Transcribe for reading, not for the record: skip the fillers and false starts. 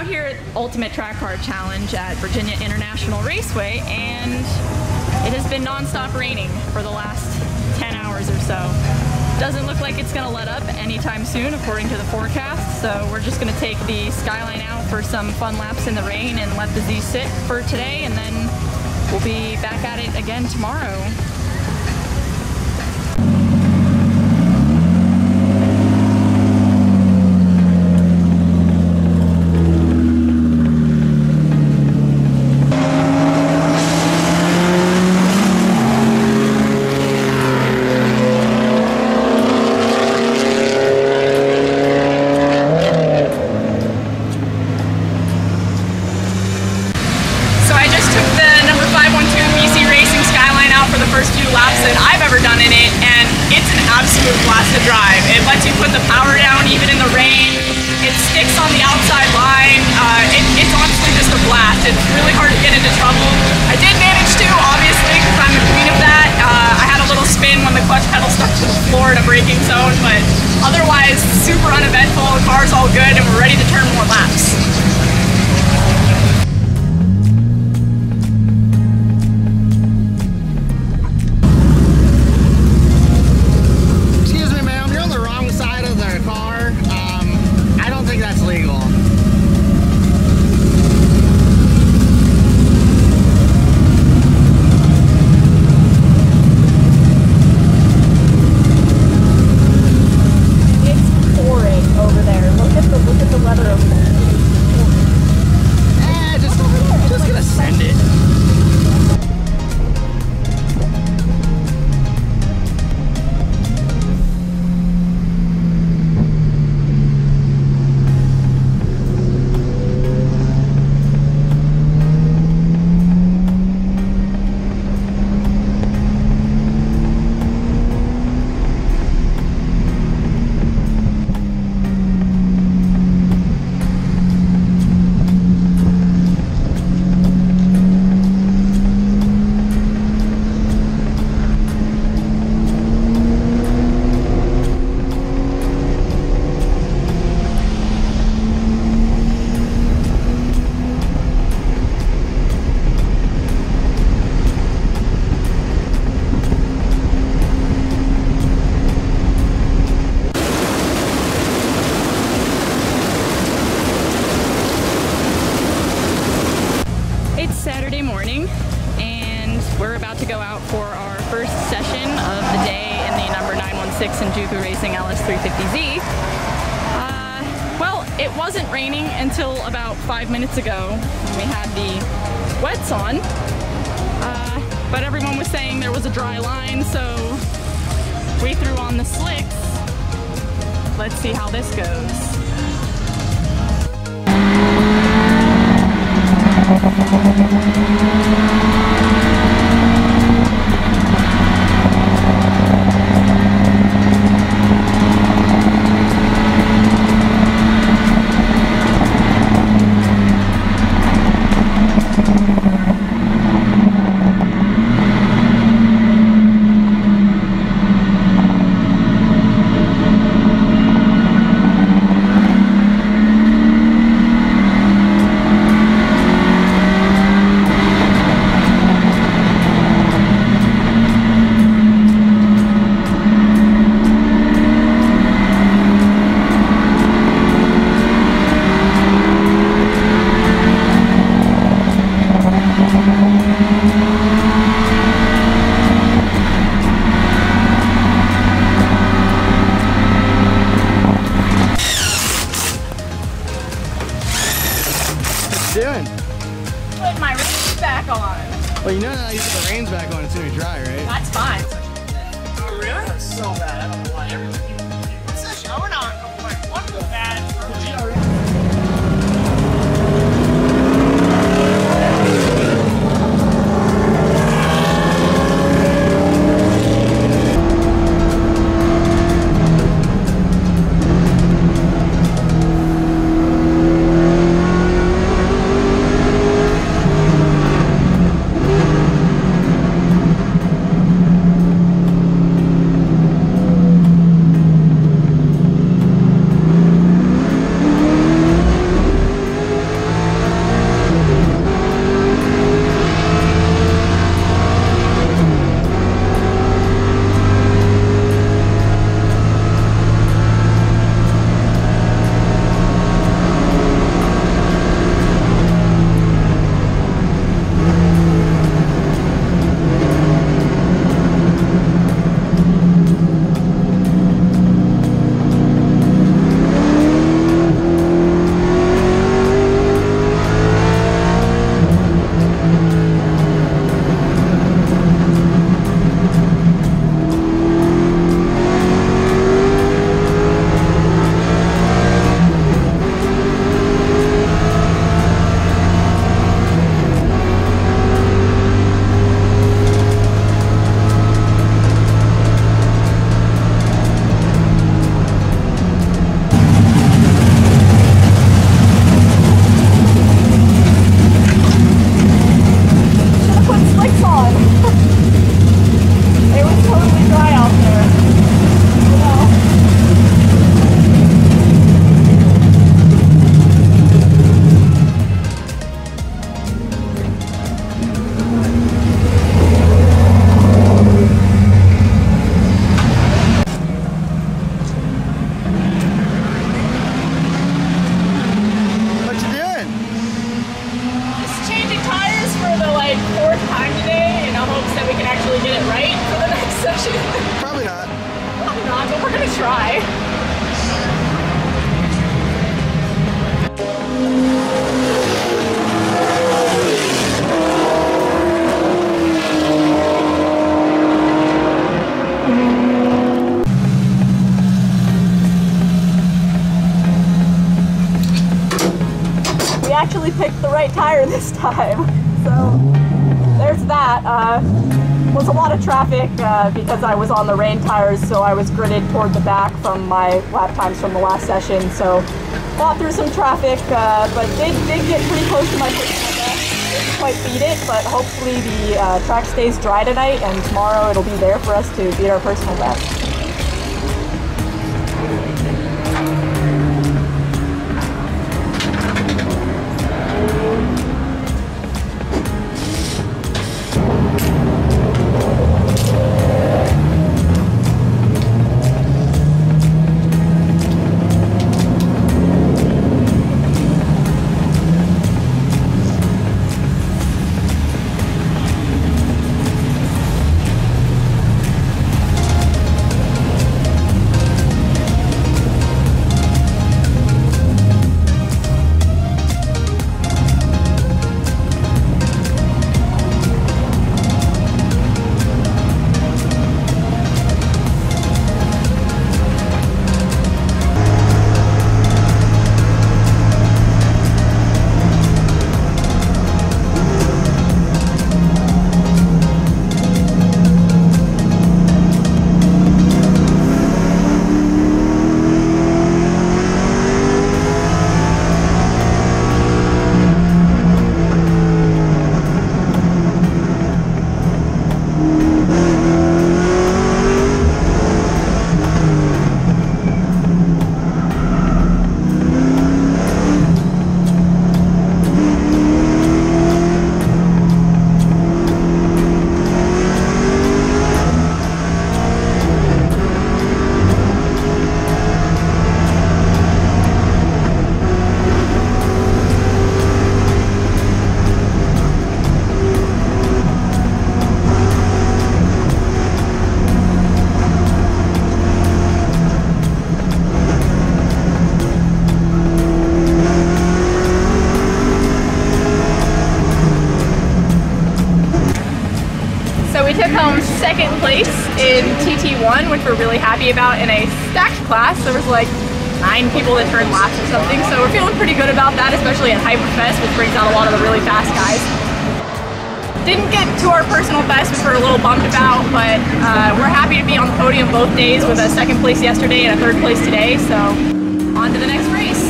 out here at Ultimate Track Car Challenge at Virginia International Raceway, and it has been non-stop raining for the last 10 hours or so. Doesn't look like it's gonna let up anytime soon according to the forecast, so we're just gonna take the Skyline out for some fun laps in the rain and let the Z sit for today, and then we'll be back at it again tomorrow. Blast to drive. It lets you put the power down even in the rain. It sticks on the outside line. It's honestly just a blast. It's really hard to get into trouble. I did manage to, obviously, because I'm the queen of that. I had a little spin when the clutch pedal stuck to the floor in a braking zone, but otherwise super uneventful. The car's all good and we're ready to turn more laps. Saturday morning, and we're about to go out for our first session of the day in the number 916 Juku Racing LS350z. Well, it wasn't raining until about 5 minutes ago when we had the wets on, but everyone was saying there was a dry line, so we threw on the slicks. Let's see how this goes. Doing? Put my reins back on. Well, you know that I put the reins back on as soon as we dry, right? That's fine. Oh, really? That's so bad. I don't know why everything. What's this going on? What the bad? actually picked the right tire this time. So there's that. Was a lot of traffic because I was on the rain tires, so I was gridded toward the back from my lap times from the last session. So fought through some traffic, but did get pretty close to my personal best. Didn't quite beat it, but hopefully the track stays dry tonight, and tomorrow it'll be there for us to beat our personal best. We took home second place in TT1, which we're really happy about, in a stacked class. There was like 9 people that turned laps or something, so we're feeling pretty good about that, especially at Hyperfest, which brings out a lot of the really fast guys. Didn't get to our personal best, which we're a little bummed about, but we're happy to be on the podium both days with a second place yesterday and a third place today, so on to the next race.